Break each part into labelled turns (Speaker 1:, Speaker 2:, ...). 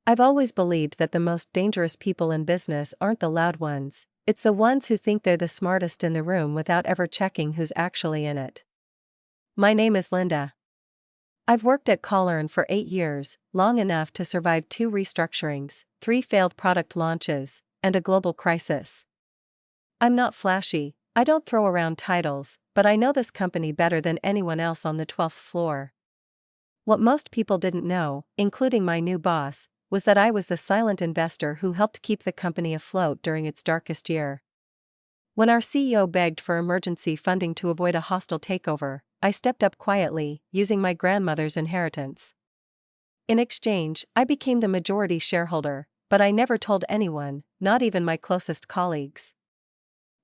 Speaker 1: I've always believed that the most dangerous people in business aren't the loud ones, it's the ones who think they're the smartest in the room without ever checking who's actually in it. My name is Linda. I've worked at Colern for 8 years, long enough to survive 2 restructurings, 3 failed product launches, and a global crisis. I'm not flashy, I don't throw around titles, but I know this company better than anyone else on the 12th floor. What most people didn't know, including my new boss, was that I was the silent investor who helped keep the company afloat during its darkest year. When our CEO begged for emergency funding to avoid a hostile takeover, I stepped up quietly, using my grandmother's inheritance. In exchange, I became the majority shareholder, but I never told anyone, not even my closest colleagues.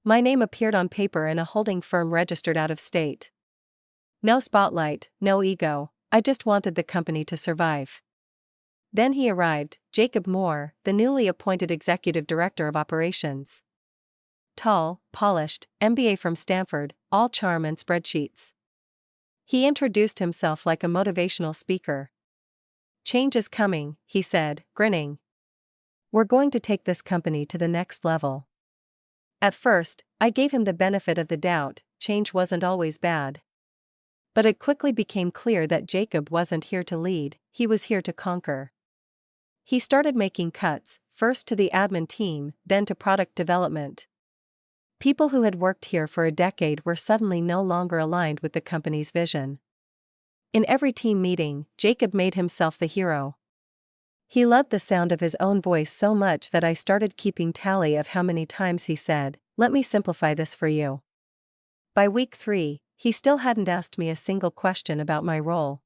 Speaker 1: My name appeared on paper in a holding firm registered out of state. No spotlight, no ego, I just wanted the company to survive. Then he arrived, Jacob Moore, the newly appointed executive director of operations. Tall, polished, MBA from Stanford, all charm and spreadsheets. He introduced himself like a motivational speaker. "Change is coming," he said, grinning. "We're going to take this company to the next level." At first, I gave him the benefit of the doubt, change wasn't always bad. But it quickly became clear that Jacob wasn't here to lead, he was here to conquer. He started making cuts, first to the admin team, then to product development. People who had worked here for a decade were suddenly no longer aligned with the company's vision. In every team meeting, Jacob made himself the hero. He loved the sound of his own voice so much that I started keeping tally of how many times he said, "Let me simplify this for you." By week 3, he still hadn't asked me a single question about my role.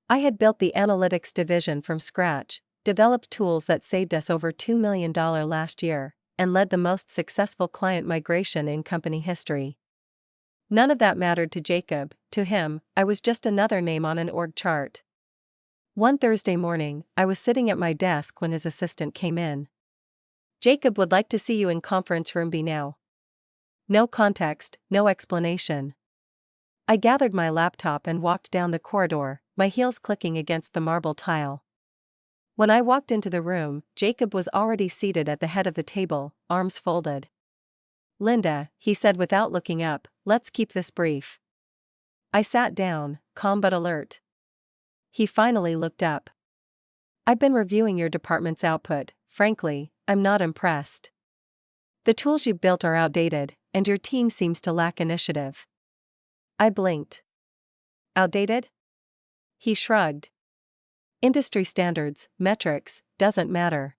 Speaker 1: I had built the analytics division from scratch, developed tools that saved us over $2 million last year, and led the most successful client migration in company history. None of that mattered to Jacob. To him, I was just another name on an org chart. One Thursday morning, I was sitting at my desk when his assistant came in. "Jacob would like to see you in conference room B now." No context, no explanation. I gathered my laptop and walked down the corridor, my heels clicking against the marble tile. When I walked into the room, Jacob was already seated at the head of the table, arms folded. "Linda," he said without looking up, "let's keep this brief." I sat down, calm but alert. He finally looked up. "I've been reviewing your department's output, frankly, I'm not impressed. The tools you built are outdated, and your team seems to lack initiative." I blinked. "Outdated?" He shrugged. "Industry standards, metrics, doesn't matter.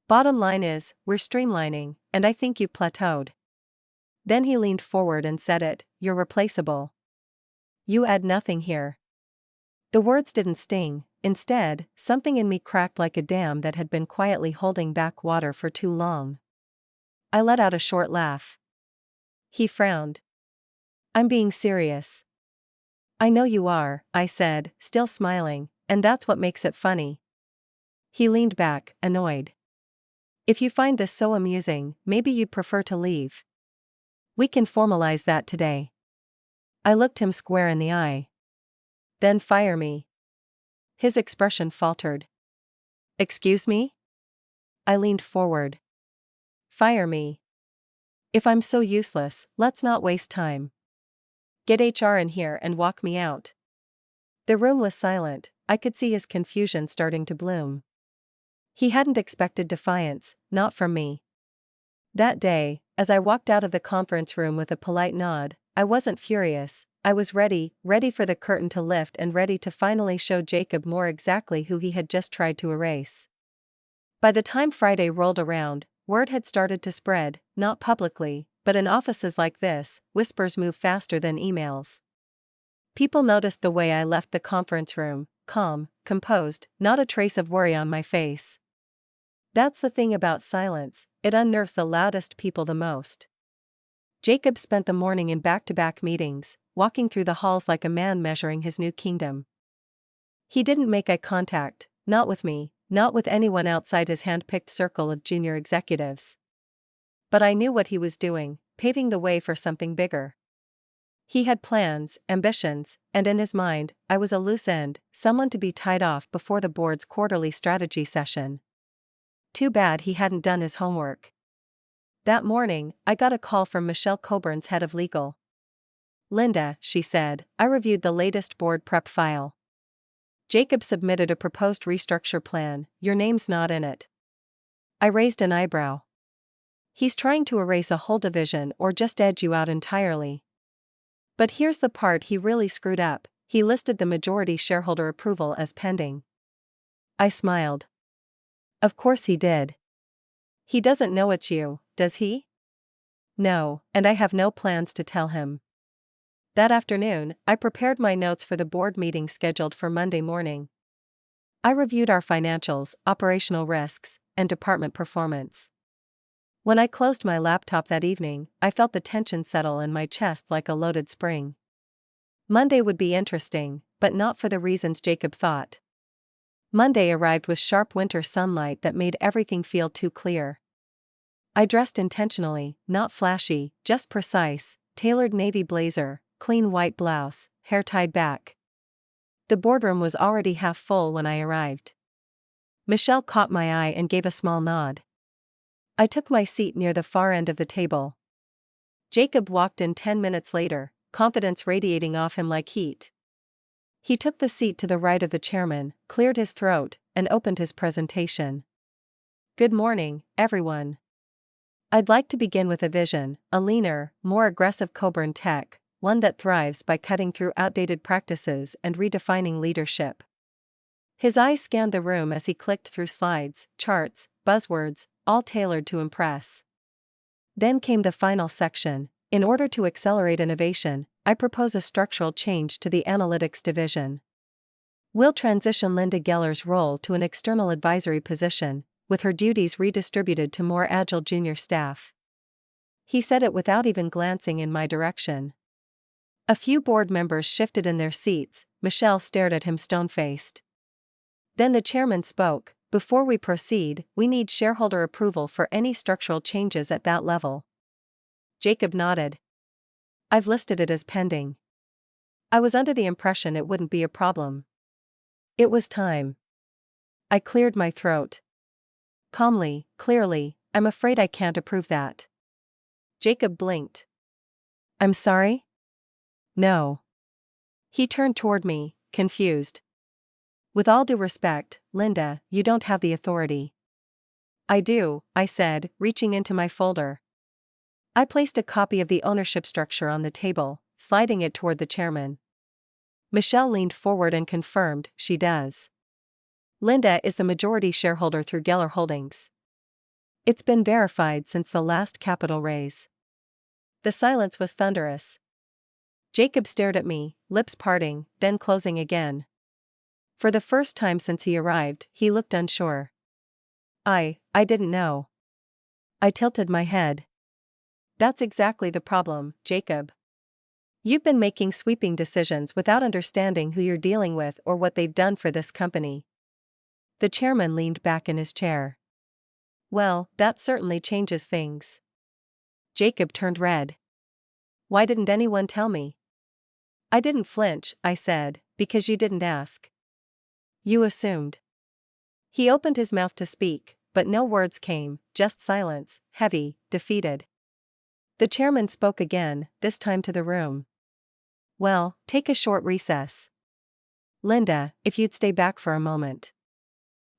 Speaker 1: Bottom line is, we're streamlining, and I think you've plateaued." Then he leaned forward and said it, "You're replaceable. You add nothing here." The words didn't sting, instead, something in me cracked like a dam that had been quietly holding back water for too long. I let out a short laugh. He frowned. "I'm being serious." "I know you are," I said, still smiling, "and that's what makes it funny." He leaned back, annoyed. "If you find this so amusing, maybe you'd prefer to leave. We can formalize that today." I looked him square in the eye. "Then fire me." His expression faltered. "Excuse me?" I leaned forward. "Fire me. If I'm so useless, let's not waste time. Get HR in here and walk me out." The room was silent, I could see his confusion starting to bloom. He hadn't expected defiance, not from me. That day, as I walked out of the conference room with a polite nod, I wasn't furious, I was ready for the curtain to lift and ready to finally show Jacob Moore exactly who he had just tried to erase. By the time Friday rolled around, word had started to spread, not publicly, but in offices like this, whispers move faster than emails. People noticed the way I left the conference room, calm, composed, not a trace of worry on my face. That's the thing about silence, it unnerves the loudest people the most. Jacob spent the morning in back-to-back meetings, walking through the halls like a man measuring his new kingdom. He didn't make eye contact, not with me, not with anyone outside his hand-picked circle of junior executives. But I knew what he was doing, paving the way for something bigger. He had plans, ambitions, and in his mind, I was a loose end, someone to be tied off before the board's quarterly strategy session. Too bad he hadn't done his homework. That morning, I got a call from Michelle Coburn's head of legal. "Linda," she said, "I reviewed the latest board prep file. Jacob submitted a proposed restructure plan, your name's not in it." I raised an eyebrow. "He's trying to erase a whole division or just edge you out entirely." But here's the part he really screwed up, he listed the majority shareholder approval as pending. I smiled. Of course he did. He doesn't know it's you, does he? No, and I have no plans to tell him. That afternoon, I prepared my notes for the board meeting scheduled for Monday morning. I reviewed our financials, operational risks, and department performance. When I closed my laptop that evening, I felt the tension settle in my chest like a loaded spring. Monday would be interesting, but not for the reasons Jacob thought. Monday arrived with sharp winter sunlight that made everything feel too clear. I dressed intentionally, not flashy, just precise, tailored navy blazer, clean white blouse, hair tied back. The boardroom was already half full when I arrived. Michelle caught my eye and gave a small nod. I took my seat near the far end of the table. Jacob walked in 10 minutes later, confidence radiating off him like heat. He took the seat to the right of the chairman, cleared his throat, and opened his presentation. "Good morning, everyone. I'd like to begin with a vision, a leaner, more aggressive Coburn Tech, one that thrives by cutting through outdated practices and redefining leadership." His eyes scanned the room as he clicked through slides, charts, buzzwords, all tailored to impress. Then came the final section. "In order to accelerate innovation, I propose a structural change to the analytics division. We'll transition Linda Geller's role to an external advisory position, with her duties redistributed to more agile junior staff." He said it without even glancing in my direction. A few board members shifted in their seats. Michelle stared at him stone-faced. Then the chairman spoke. "Before we proceed, we need shareholder approval for any structural changes at that level." Jacob nodded. "I've listed it as pending. I was under the impression it wouldn't be a problem." It was time. I cleared my throat. Calmly, clearly, "I'm afraid I can't approve that." Jacob blinked. "I'm sorry?" "No." He turned toward me, confused. "With all due respect, Linda, you don't have the authority." "I do," I said, reaching into my folder. I placed a copy of the ownership structure on the table, sliding it toward the chairman. Michelle leaned forward and confirmed, "She does. Linda is the majority shareholder through Geller Holdings. It's been verified since the last capital raise." The silence was thunderous. Jacob stared at me, lips parting, then closing again. For the first time since he arrived, he looked unsure. I didn't know." I tilted my head. "That's exactly the problem, Jacob. You've been making sweeping decisions without understanding who you're dealing with or what they've done for this company." The chairman leaned back in his chair. "Well, that certainly changes things." Jacob turned red. "Why didn't anyone tell me?" "I didn't flinch," I said, "because you didn't ask. You assumed." He opened his mouth to speak, but no words came, just silence, heavy, defeated. The chairman spoke again, this time to the room. "Well, take a short recess. Linda, if you'd stay back for a moment."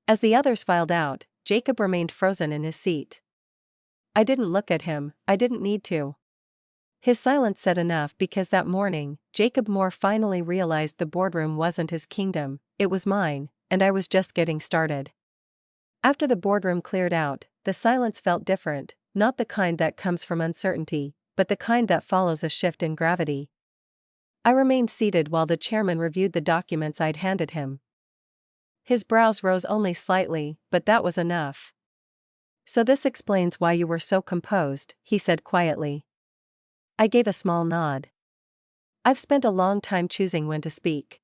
Speaker 1: As the others filed out, Jacob remained frozen in his seat. I didn't look at him, I didn't need to. His silence said enough because that morning, Jacob Moore finally realized the boardroom wasn't his kingdom, it was mine, and I was just getting started. After the boardroom cleared out, the silence felt different, not the kind that comes from uncertainty, but the kind that follows a shift in gravity. I remained seated while the chairman reviewed the documents I'd handed him. His brows rose only slightly, but that was enough. "So this explains why you were so composed," he said quietly. I gave a small nod. "I've spent a long time choosing when to speak."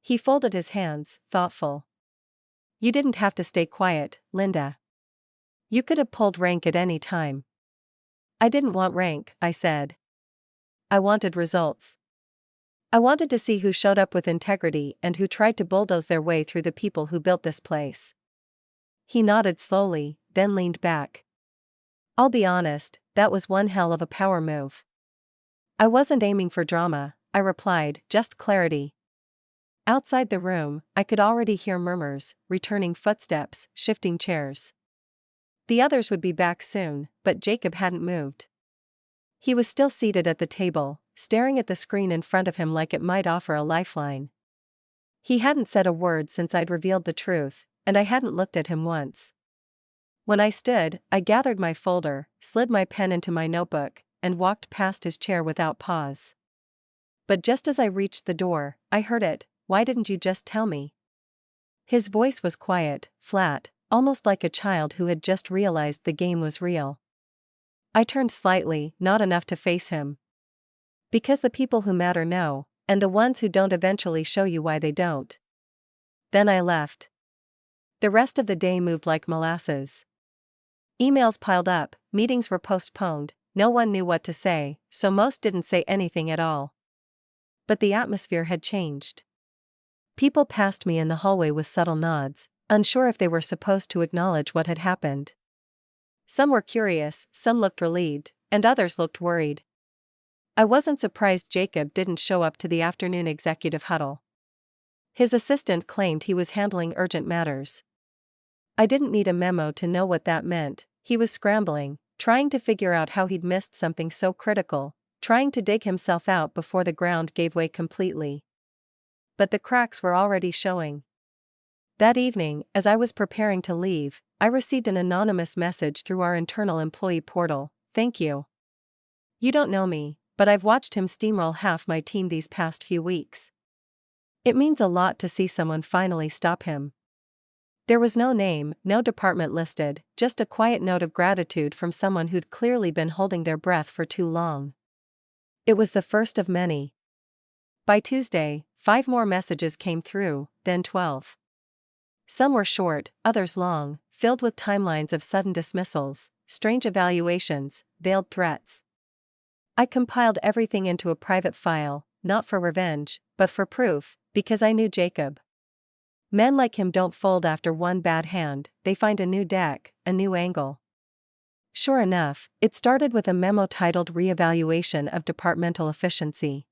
Speaker 1: He folded his hands, thoughtful. "You didn't have to stay quiet, Linda. You could have pulled rank at any time." "I didn't want rank," I said. I wanted results. I wanted to see who showed up with integrity and who tried to bulldoze their way through the people who built this place. He nodded slowly, then leaned back. I'll be honest, that was one hell of a power move. I wasn't aiming for drama, I replied, just clarity. Outside the room, I could already hear murmurs, returning footsteps, shifting chairs. The others would be back soon, but Jacob hadn't moved. He was still seated at the table, staring at the screen in front of him like it might offer a lifeline. He hadn't said a word since I'd revealed the truth, and I hadn't looked at him once. When I stood, I gathered my folder, slid my pen into my notebook, and walked past his chair without pause. But just as I reached the door, I heard it. Why didn't you just tell me? His voice was quiet, flat, almost like a child who had just realized the game was real. I turned slightly, not enough to face him. Because the people who matter know, and the ones who don't eventually show you why they don't. Then I left. The rest of the day moved like molasses. Emails piled up, meetings were postponed, no one knew what to say, so most didn't say anything at all. But the atmosphere had changed. People passed me in the hallway with subtle nods, unsure if they were supposed to acknowledge what had happened. Some were curious, some looked relieved, and others looked worried. I wasn't surprised Jacob didn't show up to the afternoon executive huddle. His assistant claimed he was handling urgent matters. I didn't need a memo to know what that meant. He was scrambling, trying to figure out how he'd missed something so critical, trying to dig himself out before the ground gave way completely. But the cracks were already showing. That evening, as I was preparing to leave, I received an anonymous message through our internal employee portal. Thank you. You don't know me, but I've watched him steamroll half my team these past few weeks. It means a lot to see someone finally stop him. There was no name, no department listed, just a quiet note of gratitude from someone who'd clearly been holding their breath for too long. It was the first of many. By Tuesday, 5 more messages came through, then 12. Some were short, others long, filled with timelines of sudden dismissals, strange evaluations, veiled threats. I compiled everything into a private file, not for revenge, but for proof, because I knew Jacob. Men like him don't fold after one bad hand, they find a new deck, a new angle. Sure enough, it started with a memo titled Reevaluation of Departmental Efficiency.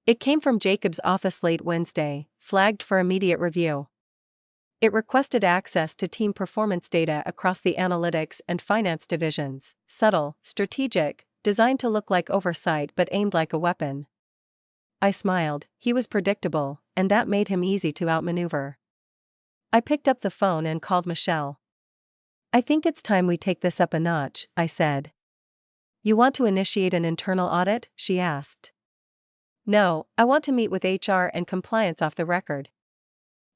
Speaker 1: It came from Jacob's office late Wednesday, flagged for immediate review. It requested access to team performance data across the analytics and finance divisions, subtle, strategic, designed to look like oversight but aimed like a weapon. I smiled. He was predictable, and that made him easy to outmaneuver. I picked up the phone and called Michelle. I think it's time we take this up a notch, I said. You want to initiate an internal audit? She asked. No, I want to meet with HR and compliance off the record.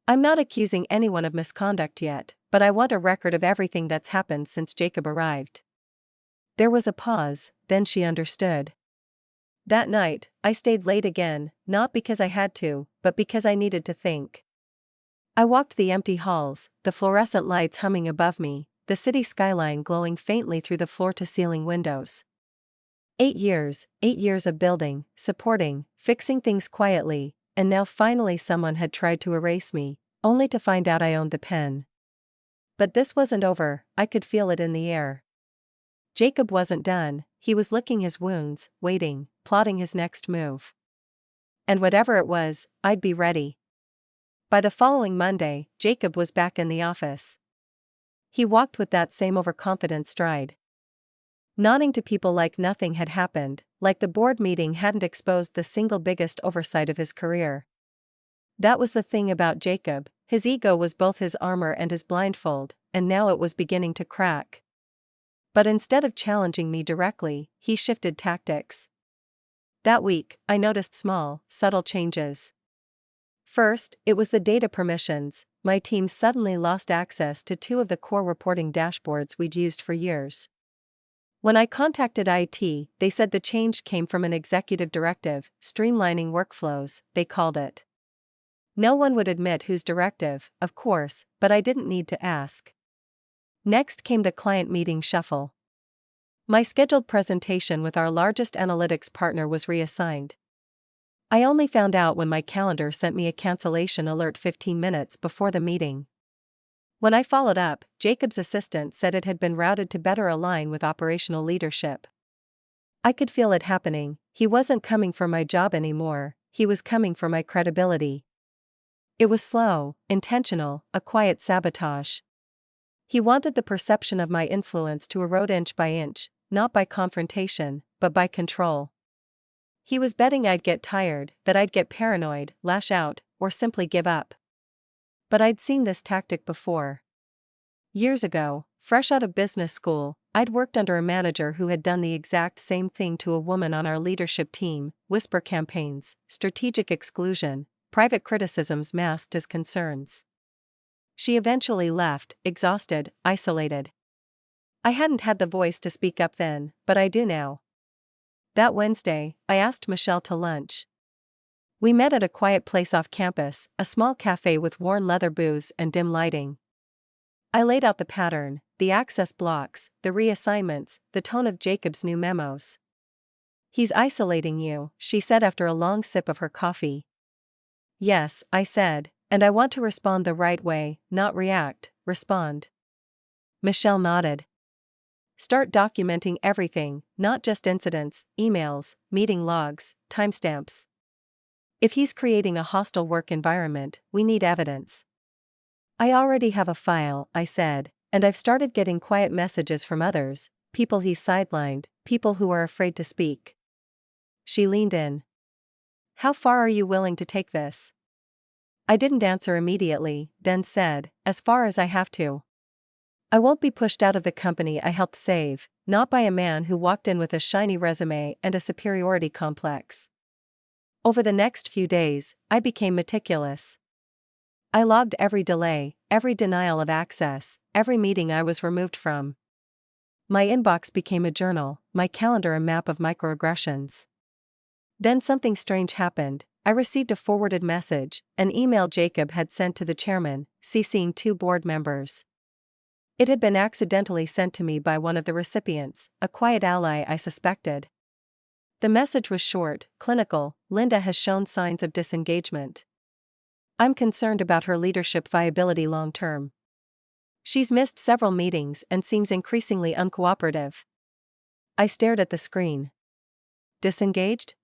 Speaker 1: I'm not accusing anyone of misconduct yet, but I want a record of everything that's happened since Jacob arrived. There was a pause, then she understood. That night, I stayed late again, not because I had to, but because I needed to think. I walked the empty halls, the fluorescent lights humming above me, the city skyline glowing faintly through the floor-to-ceiling windows. 8 years of building, supporting, fixing things quietly, and now finally someone had tried to erase me, only to find out I owned the pen. But this wasn't over, I could feel it in the air. Jacob wasn't done, he was licking his wounds, waiting, plotting his next move. And whatever it was, I'd be ready. By the following Monday, Jacob was back in the office. He walked with that same overconfident stride, nodding to people like nothing had happened, like the board meeting hadn't exposed the single biggest oversight of his career. That was the thing about Jacob, his ego was both his armor and his blindfold, and now it was beginning to crack. But instead of challenging me directly, he shifted tactics. That week, I noticed small, subtle changes. First, it was the data permissions. My team suddenly lost access to 2 of the core reporting dashboards we'd used for years. When I contacted IT, they said the change came from an executive directive, streamlining workflows, they called it. No one would admit whose directive, of course, but I didn't need to ask. Next came the client meeting shuffle. My scheduled presentation with our largest analytics partner was reassigned. I only found out when my calendar sent me a cancellation alert 15 minutes before the meeting. When I followed up, Jacob's assistant said it had been routed to better align with operational leadership. I could feel it happening. He wasn't coming for my job anymore, he was coming for my credibility. It was slow, intentional, a quiet sabotage. He wanted the perception of my influence to erode inch by inch, not by confrontation, but by control. He was betting I'd get tired, that I'd get paranoid, lash out, or simply give up. But I'd seen this tactic before. Years ago, fresh out of business school, I'd worked under a manager who had done the exact same thing to a woman on our leadership team: whisper campaigns, strategic exclusion, private criticisms masked as concerns. She eventually left, exhausted, isolated. I hadn't had the voice to speak up then, but I do now. That Wednesday, I asked Michelle to lunch. We met at a quiet place off campus, a small cafe with worn leather booths and dim lighting. I laid out the pattern, the access blocks, the reassignments, the tone of Jacob's new memos. "He's isolating you," she said after a long sip of her coffee. "Yes," I said, "and I want to respond the right way, not react, respond." Michelle nodded. "Start documenting everything, not just incidents, emails, meeting logs, timestamps. If he's creating a hostile work environment, we need evidence." "I already have a file," I said, "and I've started getting quiet messages from others, people he's sidelined, people who are afraid to speak." She leaned in. "How far are you willing to take this?" I didn't answer immediately, then said, "As far as I have to. I won't be pushed out of the company I helped save, not by a man who walked in with a shiny resume and a superiority complex." Over the next few days, I became meticulous. I logged every delay, every denial of access, every meeting I was removed from. My inbox became a journal, my calendar a map of microaggressions. Then something strange happened. I received a forwarded message, an email Jacob had sent to the chairman, CCing 2 board members. It had been accidentally sent to me by one of the recipients, a quiet ally I suspected. The message was short, clinical: "Linda has shown signs of disengagement. I'm concerned about her leadership viability long term. She's missed several meetings and seems increasingly uncooperative." I stared at the screen. Disengaged?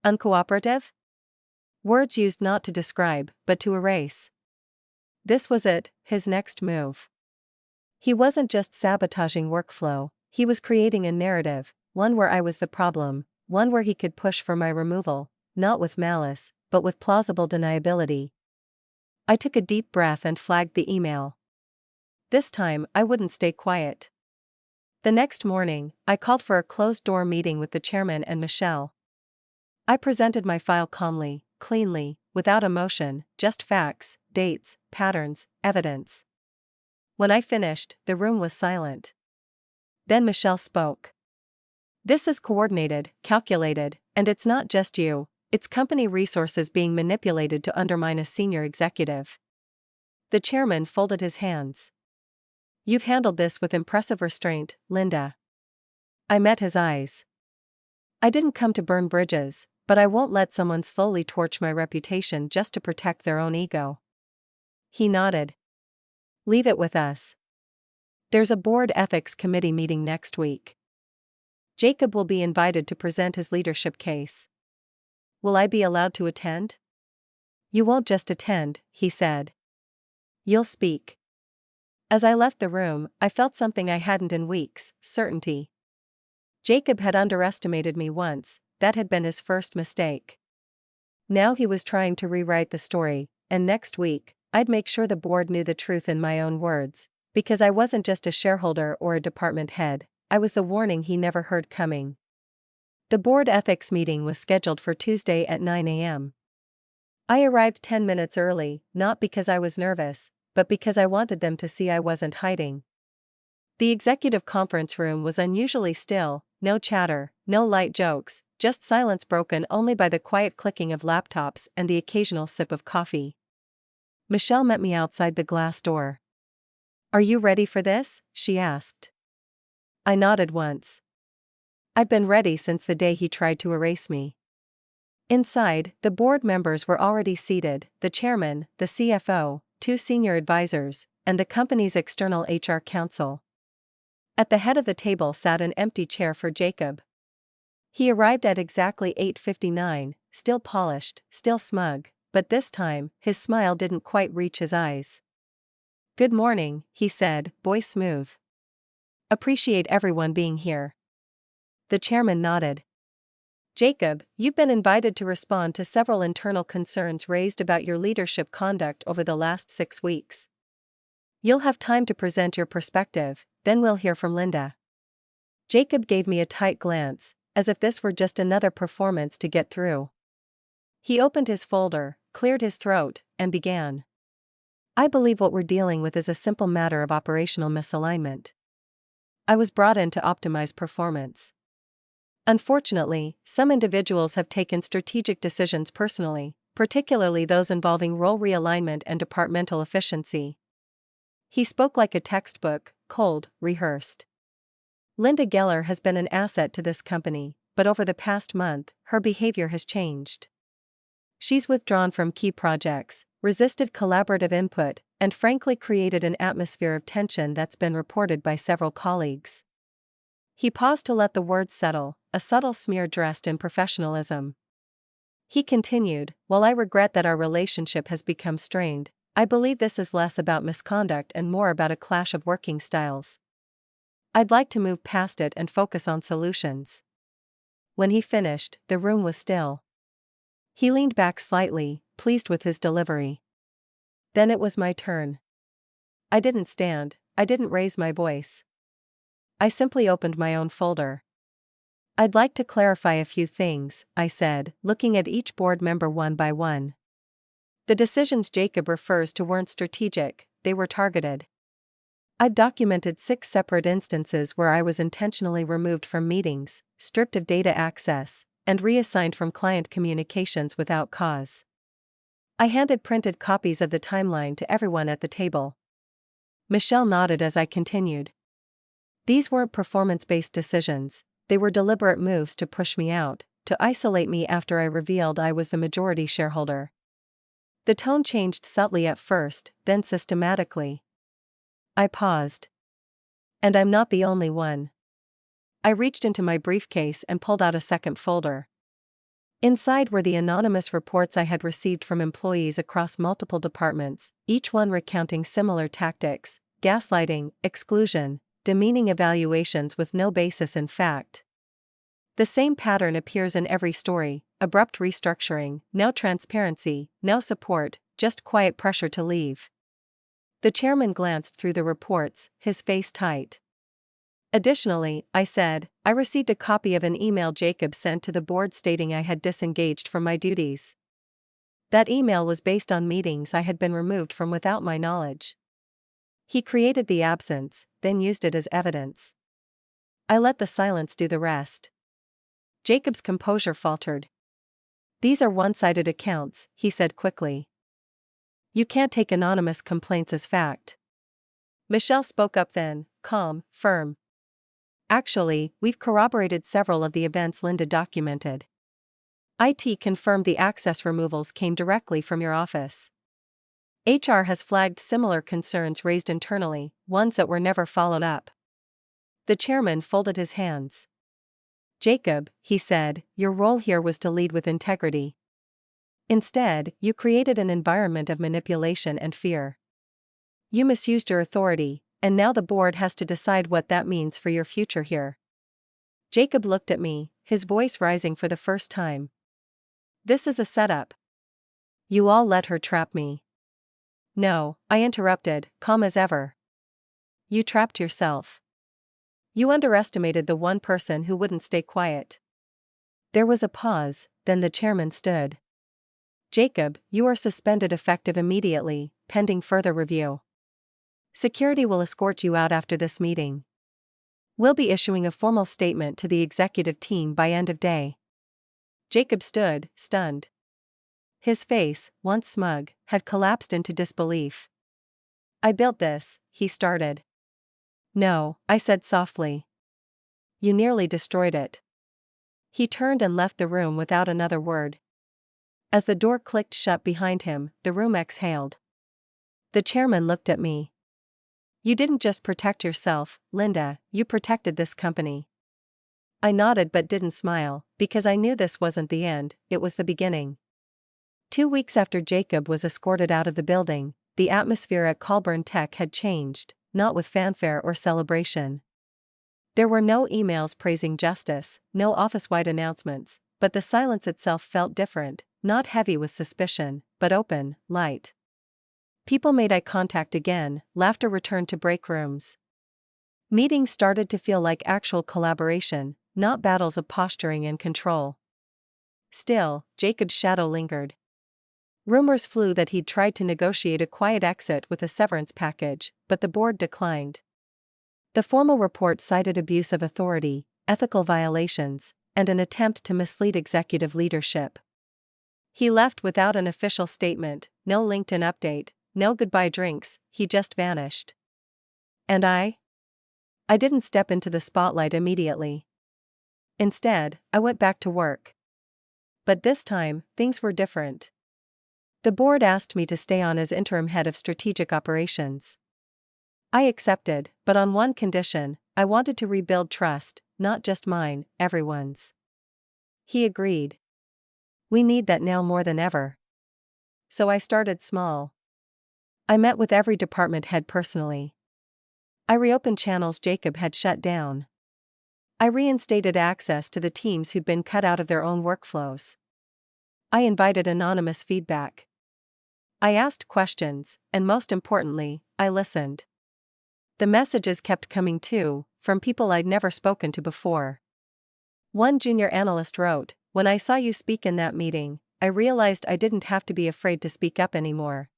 Speaker 1: Uncooperative? Words used not to describe, but to erase. This was it, his next move. He wasn't just sabotaging workflow, he was creating a narrative, one where I was the problem, one where he could push for my removal, not with malice, but with plausible deniability. I took a deep breath and flagged the email. This time, I wouldn't stay quiet. The next morning, I called for a closed-door meeting with the chairman and Michelle. I presented my file calmly, cleanly, without emotion, just facts, dates, patterns, evidence. When I finished, the room was silent. Then Michelle spoke. "This is coordinated, calculated, and it's not just you, it's company resources being manipulated to undermine a senior executive." The chairman folded his hands. "You've handled this with impressive restraint, Linda." I met his eyes. "I didn't come to burn bridges, but I won't let someone slowly torch my reputation just to protect their own ego." He nodded. "Leave it with us. There's a board ethics committee meeting next week. Jacob will be invited to present his leadership case. Will I be allowed to attend?" "You won't just attend," he said. "You'll speak." As I left the room, I felt something I hadn't in weeks: certainty. Jacob had underestimated me once, that had been his first mistake. Now he was trying to rewrite the story, and next week, I'd make sure the board knew the truth in my own words, because I wasn't just a shareholder or a department head, I was the warning he never heard coming. The board ethics meeting was scheduled for Tuesday at 9 a.m. I arrived 10 minutes early, not because I was nervous, but because I wanted them to see I wasn't hiding. The executive conference room was unusually still, no chatter, no light jokes, just silence broken only by the quiet clicking of laptops and the occasional sip of coffee. Michelle met me outside the glass door. "Are you ready for this?" she asked. I nodded once. I'd been ready since the day he tried to erase me. Inside, the board members were already seated, the chairman, the CFO, two senior advisors, and the company's external HR counsel. At the head of the table sat an empty chair for Jacob. He arrived at exactly 8:59, still polished, still smug, but this time, his smile didn't quite reach his eyes. "Good morning," he said, voice smooth. "Appreciate everyone being here." The chairman nodded. "Jacob, you've been invited to respond to several internal concerns raised about your leadership conduct over the last 6 weeks. You'll have time to present your perspective, then we'll hear from Linda." Jacob gave me a tight glance, as if this were just another performance to get through. He opened his folder, cleared his throat, and began. "I believe what we're dealing with is a simple matter of operational misalignment. I was brought in to optimize performance. Unfortunately, some individuals have taken strategic decisions personally, particularly those involving role realignment and departmental efficiency." He spoke like a textbook, cold, rehearsed. "Linda Geller has been an asset to this company, but over the past month, her behavior has changed. She's withdrawn from key projects, resisted collaborative input, and frankly created an atmosphere of tension that's been reported by several colleagues." He paused to let the words settle, a subtle smear dressed in professionalism. He continued, "While I regret that our relationship has become strained, I believe this is less about misconduct and more about a clash of working styles. I'd like to move past it and focus on solutions." When he finished, the room was still. He leaned back slightly, pleased with his delivery. Then it was my turn. I didn't stand, I didn't raise my voice. I simply opened my own folder. "I'd like to clarify a few things," I said, looking at each board member one by one. "The decisions Jacob refers to weren't strategic, they were targeted. I've documented 6 separate instances where I was intentionally removed from meetings, stripped of data access, and reassigned from client communications without cause." I handed printed copies of the timeline to everyone at the table. Michelle nodded as I continued. "These weren't performance-based decisions, they were deliberate moves to push me out, to isolate me after I revealed I was the majority shareholder." The tone changed subtly at first, then systematically. I paused. "And I'm not the only one." I reached into my briefcase and pulled out a second folder. Inside were the anonymous reports I had received from employees across multiple departments, each one recounting similar tactics: gaslighting, exclusion, demeaning evaluations with no basis in fact. The same pattern appears in every story: abrupt restructuring, no transparency, no support, just quiet pressure to leave. The chairman glanced through the reports, his face tight. "Additionally," I said, "I received a copy of an email Jacob sent to the board stating I had disengaged from my duties. That email was based on meetings I had been removed from without my knowledge. He created the absence, then used it as evidence. I let the silence do the rest." Jacob's composure faltered. "These are one-sided accounts," he said quickly. "You can't take anonymous complaints as fact." Michelle spoke up then, calm, firm. "Actually, we've corroborated several of the events Linda documented. IT confirmed the access removals came directly from your office. HR has flagged similar concerns raised internally, ones that were never followed up." The chairman folded his hands. "Jacob," he said, "your role here was to lead with integrity. Instead, you created an environment of manipulation and fear. You misused your authority, and now the board has to decide what that means for your future here." Jacob looked at me, his voice rising for the first time. "This is a setup. You all let her trap me." "No," I interrupted, calm as ever. "You trapped yourself. You underestimated the one person who wouldn't stay quiet." There was a pause, then the chairman stood. "Jacob, you are suspended effective immediately, pending further review. Security will escort you out after this meeting. We'll be issuing a formal statement to the executive team by end of day." Jacob stood, stunned. His face, once smug, had collapsed into disbelief. "I built this," he started. "No," I said softly. You nearly destroyed it. He turned and left the room without another word. As the door clicked shut behind him, the room exhaled. The chairman looked at me. You didn't just protect yourself, Linda, you protected this company. I nodded but didn't smile, because I knew this wasn't the end, it was the beginning. 2 weeks after Jacob was escorted out of the building, the atmosphere at Colburn Tech had changed, not with fanfare or celebration. There were no emails praising justice, no office-wide announcements, but the silence itself felt different, not heavy with suspicion, but open, light. People made eye contact again, laughter returned to break rooms. Meetings started to feel like actual collaboration, not battles of posturing and control. Still, Jacob's shadow lingered. Rumors flew that he'd tried to negotiate a quiet exit with a severance package, but the board declined. The formal report cited abuse of authority, ethical violations, and an attempt to mislead executive leadership. He left without an official statement, no LinkedIn update, no goodbye drinks, he just vanished. And I didn't step into the spotlight immediately. Instead, I went back to work. But this time, things were different. The board asked me to stay on as interim head of strategic operations. I accepted, but on one condition: I wanted to rebuild trust, not just mine, everyone's. He agreed. We need that now more than ever. So I started small. I met with every department head personally. I reopened channels Jacob had shut down. I reinstated access to the teams who'd been cut out of their own workflows. I invited anonymous feedback. I asked questions, and most importantly, I listened. The messages kept coming too, from people I'd never spoken to before. One junior analyst wrote, "When I saw you speak in that meeting, I realized I didn't have to be afraid to speak up anymore.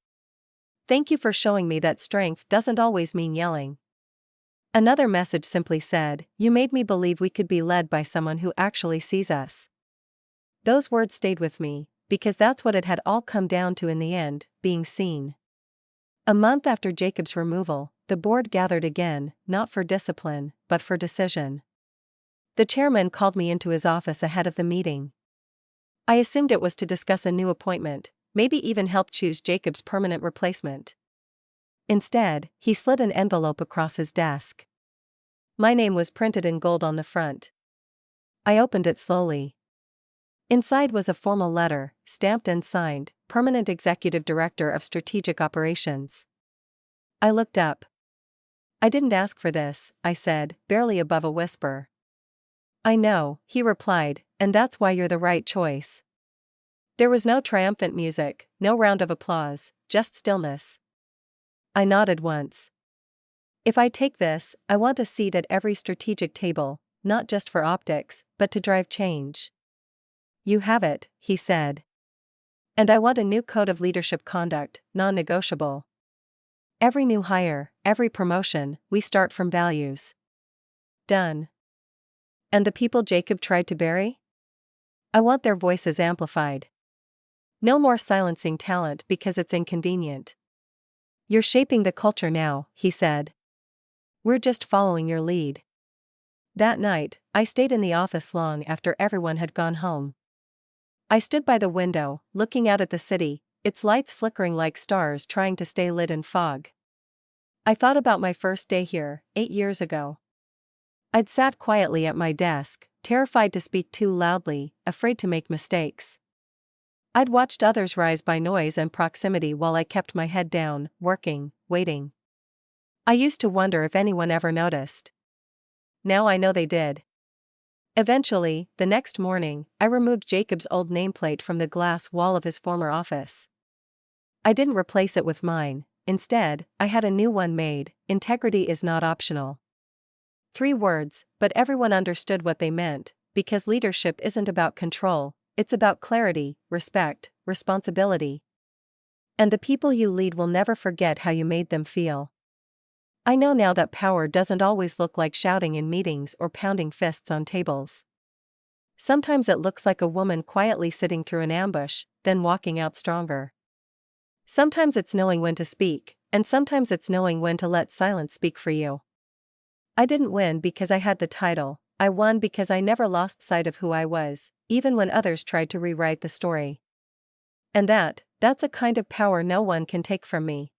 Speaker 1: Thank you for showing me that strength doesn't always mean yelling." Another message simply said, "You made me believe we could be led by someone who actually sees us." Those words stayed with me, because that's what it had all come down to in the end, being seen. A month after Jacob's removal, the board gathered again, not for discipline, but for decision. The chairman called me into his office ahead of the meeting. I assumed it was to discuss a new appointment, maybe even help choose Jacob's permanent replacement. Instead, he slid an envelope across his desk. My name was printed in gold on the front. I opened it slowly. Inside was a formal letter, stamped and signed, Permanent Executive Director of Strategic Operations. I looked up. "I didn't ask for this," I said, barely above a whisper. "I know," he replied, "and that's why you're the right choice." There was no triumphant music, no round of applause, just stillness. I nodded once. "If I take this, I want a seat at every strategic table, not just for optics, but to drive change." "You have it," he said. "And I want a new code of leadership conduct, non-negotiable. Every new hire, every promotion, we start from values." Done. And the people Jacob tried to bury? I want their voices amplified. No more silencing talent because it's inconvenient. "You're shaping the culture now," he said. "We're just following your lead." That night, I stayed in the office long after everyone had gone home. I stood by the window, looking out at the city, its lights flickering like stars trying to stay lit in fog. I thought about my first day here, 8 years ago. I'd sat quietly at my desk, terrified to speak too loudly, afraid to make mistakes. I'd watched others rise by noise and proximity while I kept my head down, working, waiting. I used to wonder if anyone ever noticed. Now I know they did. Eventually, the next morning, I removed Jacob's old nameplate from the glass wall of his former office. I didn't replace it with mine. Instead, I had a new one made. Integrity is not optional. 3 words, but everyone understood what they meant, because leadership isn't about control, it's about clarity, respect, responsibility. And the people you lead will never forget how you made them feel. I know now that power doesn't always look like shouting in meetings or pounding fists on tables. Sometimes it looks like a woman quietly sitting through an ambush, then walking out stronger. Sometimes it's knowing when to speak, and sometimes it's knowing when to let silence speak for you. I didn't win because I had the title, I won because I never lost sight of who I was, even when others tried to rewrite the story. And that's a kind of power no one can take from me.